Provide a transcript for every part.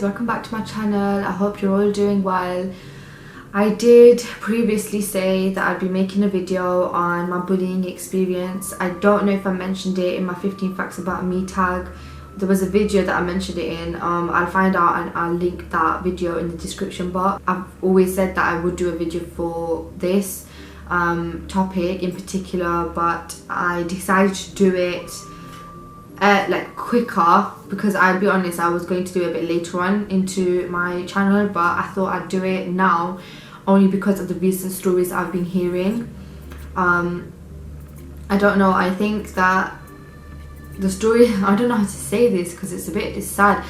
welcome back to my channel. I hope you're all doing well. I did previously say that I'd be making a video on my bullying experience. I don't know if I mentioned it in my 15 facts about me tag. There was a video that I mentioned it in. I'll find out and I'll link that video in the description box. I've always said that I would do a video for this topic in particular, but I decided to do it like quicker, because I'll be honest, I was going to do it a bit later on into my channel, but I thought I'd do it now only because of the recent stories I've been hearing. I don't know, I think that the story, I don't know how to say this because it's sad.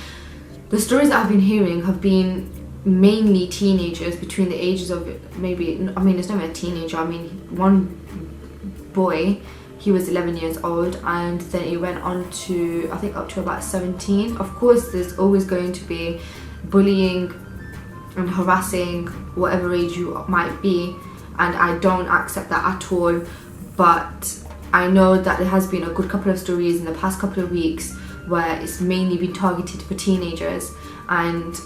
The stories that I've been hearing have been mainly teenagers between the ages of maybe, I mean, it's not even a teenager, I mean, one boy, he was 11 years old, and then it went on to, I think, up to about 17. Of course, there's always going to be bullying and harassing, whatever age you might be, and I don't accept that at all. But I know that there has been a good couple of stories in the past couple of weeks where it's mainly been targeted for teenagers, and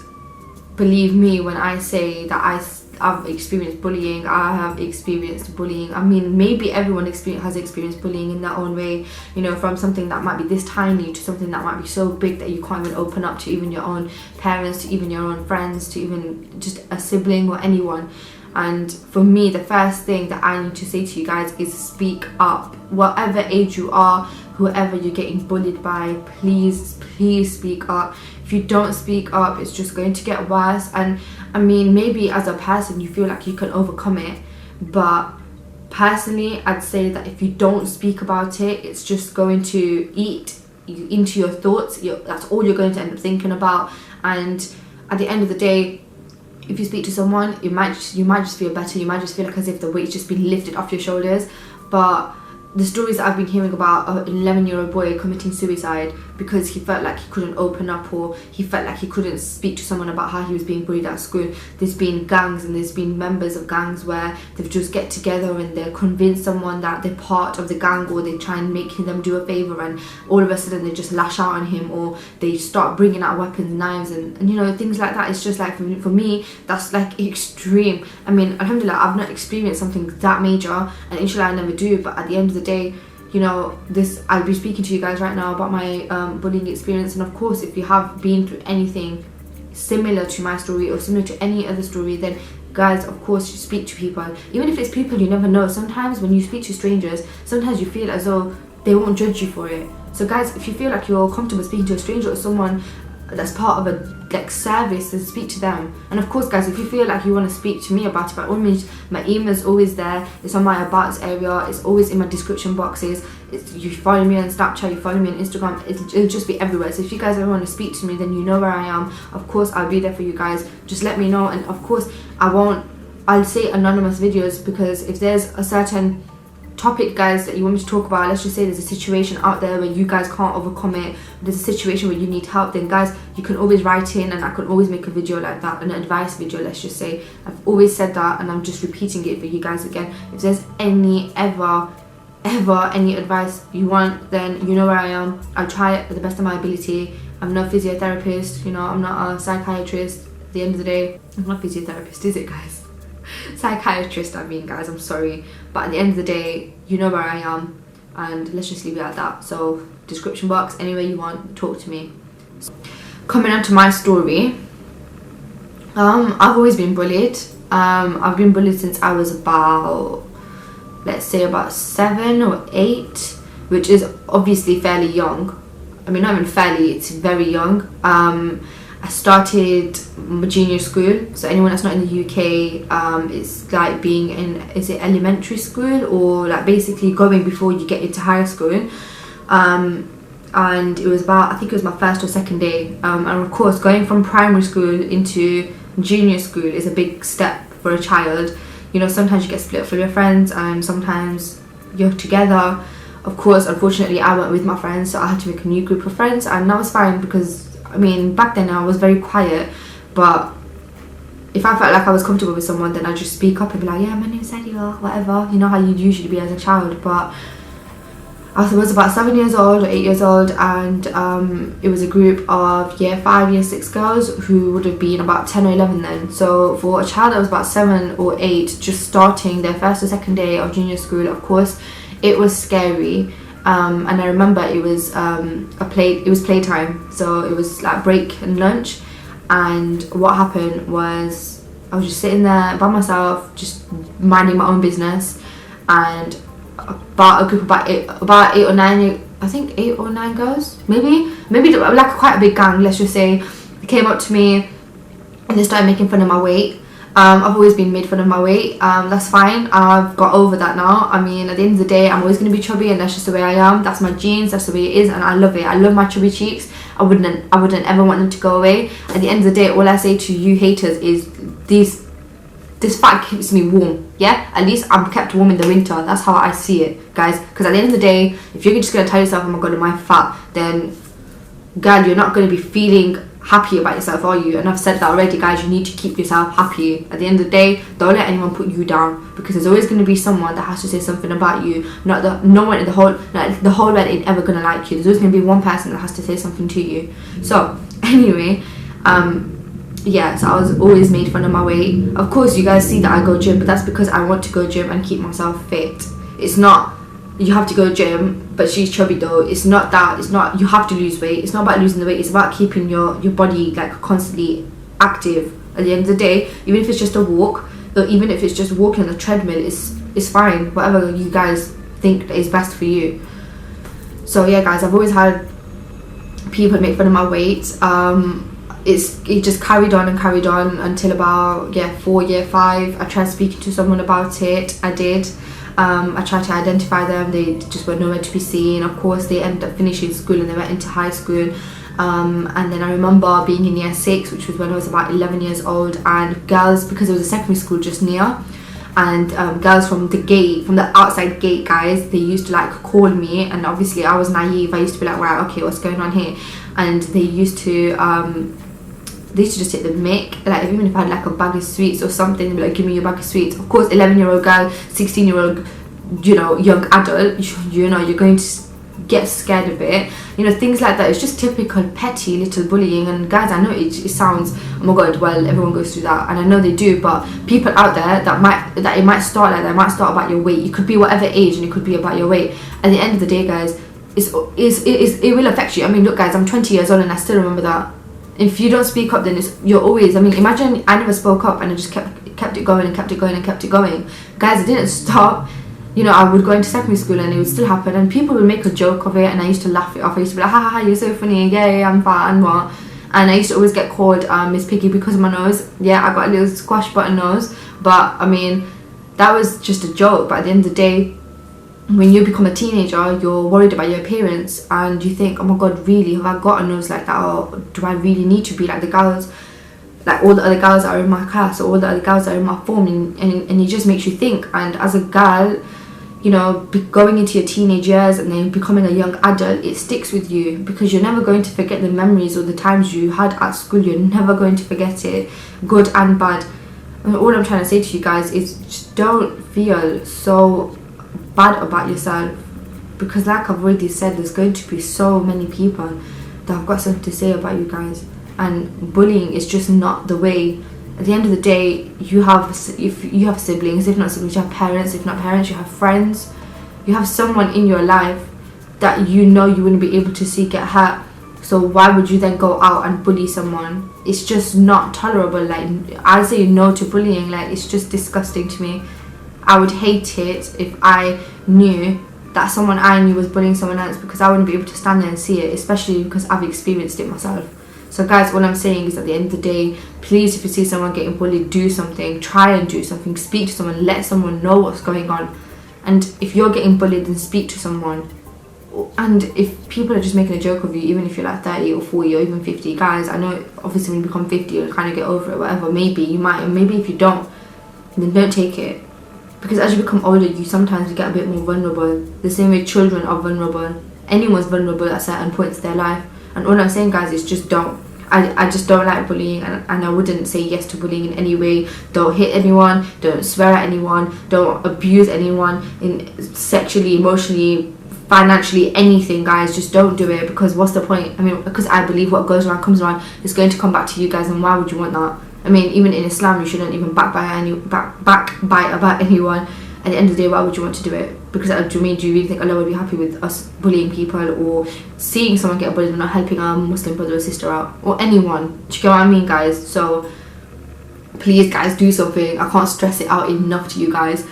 believe me when I say that I've experienced bullying. I have experienced bullying. I mean, maybe everyone has experienced bullying in their own way, you know, from something that might be this tiny to something that might be so big that you can't even open up to even your own parents, to even your own friends, to even just a sibling or anyone. And for me, the first thing that I need to say to you guys is speak up. Whatever age you are, whoever you're getting bullied by, please speak up. If you don't speak up, it's just going to get worse. And I mean, maybe as a person you feel like you can overcome it, but personally I'd say that if you don't speak about it, it's just going to eat into your thoughts. That's all you're going to end up thinking about, and at the end of the day, if you speak to someone, you might just feel better. You might just feel like as if the weight's just been lifted off your shoulders. But the stories that I've been hearing about an 11-year-old boy committing suicide because he felt like he couldn't open up, or he felt like he couldn't speak to someone about how he was being bullied at school. There's been gangs and there's been members of gangs where they've just get together and they convince someone that they're part of the gang, or they try and make them do a favour, and all of a sudden they just lash out on him, or they start bringing out weapons, knives, and you know, things like that. It's just like, for me, that's like extreme. I mean, alhamdulillah, I've not experienced something that major, and inshallah I never do, but at the end of the day, you know, I'll be speaking to you guys right now about my bullying experience. And of course, if you have been through anything similar to my story or similar to any other story, then guys, of course, you speak to people. Even if it's people you never know, sometimes when you speak to strangers, sometimes you feel as though they won't judge you for it. So guys, if you feel like you're comfortable speaking to a stranger or someone that's part of a service, then speak to them. And of course guys, if you feel like you want to speak to me about it, by all means, my email is always there. It's on my about area, it's always in my description boxes. You follow me on Snapchat, you follow me on Instagram, it'll just be everywhere. So if you guys ever want to speak to me, then you know where I am. Of course I'll be there for you guys. Just let me know. And of course I'll say anonymous videos, because if there's a certain topic, guys, that you want me to talk about, let's just say there's a situation out there where you guys can't overcome it, there's a situation where you need help, then guys, you can always write in and I can always make a video like that, an advice video, let's just say. I've always said that, and I'm just repeating it for you guys again. If there's any any advice you want, then you know where I am. I'll try it to the best of my ability. I'm not a physiotherapist, you know, I'm not a psychiatrist. At the end of the day, I'm not a physiotherapist, is it, guys? Psychiatrist, I mean, guys, I'm sorry, but at the end of the day, you know where I am, and let's just leave it at that. So description box, anywhere you want, talk to me. So, coming on to my story, I've always been bullied. I've been bullied since I was about, let's say, about 7 or 8, which is obviously fairly young. I mean, not even fairly, it's very young. I started junior school, so anyone that's not in the UK, it's like being in, is it elementary school, or like basically going before you get into high school. And it was about, I think it was my first or second day, and of course going from primary school into junior school is a big step for a child. You know, sometimes you get split up from your friends and sometimes you're together. Of course, unfortunately, I went with my friends, so I had to make a new group of friends, and that was fine, because I mean, back then I was very quiet, but if I felt like I was comfortable with someone, then I'd just speak up and be like, yeah, my name's Sadiyyadee, whatever, you know how you'd usually be as a child. But I was about 7 years old or 8 years old, and it was a group of year 5, year 6 girls who would have been about 10 or 11 then. So for a child that was about 7 or 8, just starting their first or second day of junior school, of course, it was scary. And I remember it was playtime, so it was like break and lunch. And what happened was I was just sitting there by myself, just minding my own business, and about a group about eight or nine, I think 8 or 9 girls, maybe like quite a big gang, let's just say, came up to me and they started making fun of my weight. I've always been made fun of my weight. That's fine. I've got over that now. I mean, at the end of the day, I'm always going to be chubby, and that's just the way I am. That's my genes. That's the way it is, and I love it. I love my chubby cheeks. I wouldn't ever want them to go away. At the end of the day, all I say to you haters is this fat keeps me warm. Yeah, at least I'm kept warm in the winter. That's how I see it, guys. Because at the end of the day, if you're just gonna tell yourself, "Oh my god, am I fat?" then, girl, you're not gonna be feeling happy about yourself, are you? And I've said that already, guys. You need to keep yourself happy. At the end of the day, don't let anyone put you down, because there's always going to be someone that has to say something about you. No one in the whole world ain't ever going to like you. There's always going to be one person that has to say something to you. So anyway, yeah, so I was always made fun of my weight. Of course, you guys see that I go gym, but that's because I want to go gym and keep myself fit. It's not you have to go gym, but she's chubby though. It's not that. It's not you have to lose weight. It's not about losing the weight. It's about keeping your body like constantly active. At the end of the day, even if it's just a walk, or even if it's just walking on the treadmill, it's fine. Whatever you guys think is best for you. So yeah, guys, I've always had people make fun of my weight. It just carried on until about year 5. I tried speaking to someone about it. I did. I tried to identify them. They just were nowhere to be seen. Of course, they ended up finishing school and they went into high school. And then I remember being in year 6, which was when I was about 11 years old, and girls, because it was a secondary school just near, and girls from the outside gate, guys, they used to like call me, and obviously I was naive. I used to be like, right, okay, what's going on here? And they used to just take the mic, like even if I had like a bag of sweets or something, they'd be like, give me your bag of sweets. Of course, 11-year-old girl, 16-year-old, young adult, you're going to get scared a bit, things like that. It's just typical petty little bullying. And guys, I know it sounds, oh my god, well, everyone goes through that, and I know they do, but people out there that it might start like that. It might start about your weight. You could be whatever age, and it could be about your weight. At the end of the day, guys, it will affect you. I mean, look, guys, I'm 20 years old and I still remember that. If you don't speak up, then you're always, I mean, imagine I never spoke up and I just kept it going and kept it going and kept it going. Guys, it didn't stop. I would go into secondary school and it would still happen, and people would make a joke of it, and I used to laugh it off. I used to be like, ha ha ha, you're so funny, yeah, I'm fat and what. And I used to always get called Miss Piggy because of my nose. Yeah, I got a little squash button nose, but I mean, that was just a joke. But at the end of the day, when you become a teenager, you're worried about your appearance, and you think, oh my god, really, have I got a nose like that, or do I really need to be like the girls, like all the other girls that are in my class, or all the other girls that are in my form? And it just makes you think. And as a girl, going into your teenage years and then becoming a young adult, it sticks with you, because you're never going to forget the memories or the times you had at school. You're never going to forget it, good and bad. And all I'm trying to say to you guys is, just don't feel so bad about yourself, because like I've already said, there's going to be so many people that have got something to say about you guys, and bullying is just not the way. At the end of the day, if you have siblings, if not siblings, you have parents, if not parents, you have friends, you have someone in your life that you wouldn't be able to see get hurt. So why would you then go out and bully someone? It's just not tolerable. Like, I say no to bullying. Like, it's just disgusting to me. I would hate it if I knew that someone I knew was bullying someone else, because I wouldn't be able to stand there and see it, especially because I've experienced it myself. So guys, what I'm saying is, at the end of the day, please, if you see someone getting bullied, do something. Try and do something. Speak to someone. Let someone know what's going on. And if you're getting bullied, then speak to someone. And if people are just making a joke of you, even if you're like 30 or 40 or even 50, guys, I know obviously when you become 50 you'll kind of get over it, whatever. Maybe you might, and maybe if you don't, then don't take it. Because as you become older, you sometimes get a bit more vulnerable. The same way children are vulnerable. Anyone's vulnerable at certain points in their life. And all I'm saying, guys, is just don't. I just don't like bullying, and I wouldn't say yes to bullying in any way. Don't hit anyone, don't swear at anyone, don't abuse anyone in sexually, emotionally, financially, anything, guys, just don't do it, because what's the point? I mean, because I believe what goes around comes around. It's going to come back to you guys, and why would you want that? I mean, even in Islam, you shouldn't even backbite about anyone. At the end of the day, why would you want to do it? Because do you really think Allah would be happy with us bullying people, or seeing someone get bullied and not helping our Muslim brother or sister out, or anyone? Do you get what I mean, guys? So please, guys, do something. I can't stress it out enough to you guys.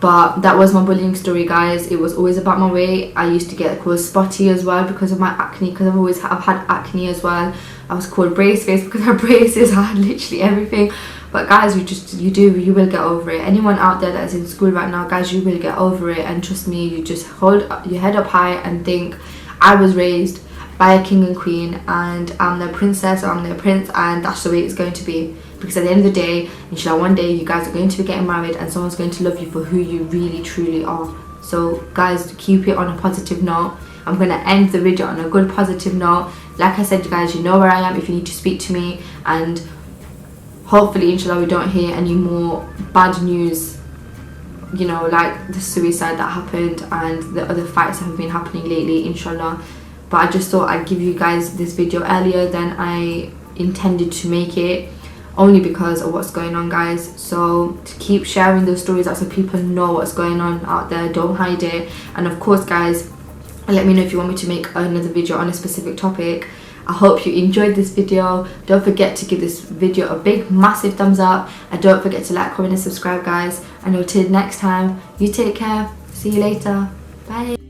But that was my bullying story, guys. It was always about my weight. I used to get called spotty as well because of my acne, because I've had acne as well. I was called brace face because I had braces. I had literally everything. But guys, you will get over it. Anyone out there that is in school right now, guys, you will get over it. And trust me, you just hold your head up high and think, I was raised by a king and queen, and I'm their princess, or I'm their prince, and that's the way it's going to be. Because at the end of the day, inshallah, one day you guys are going to be getting married, and someone's going to love you for who you really truly are. So guys, keep it on a positive note. I'm going to end the video on a good positive note. Like I said, you guys, you know where I am if you need to speak to me, and hopefully, inshallah, we don't hear any more bad news, you know, like the suicide that happened and the other fights that have been happening lately, inshallah. But I just thought I'd give you guys this video earlier than I intended to make it, only because of what's going on, guys. So to keep sharing those stories out so people know what's going on out there, don't hide it. And of course, guys, let me know if you want me to make another video on a specific topic. I hope you enjoyed this video. Don't forget to give this video a big massive thumbs up, and don't forget to like, comment and subscribe, guys. And until next time, you take care. See you later. Bye.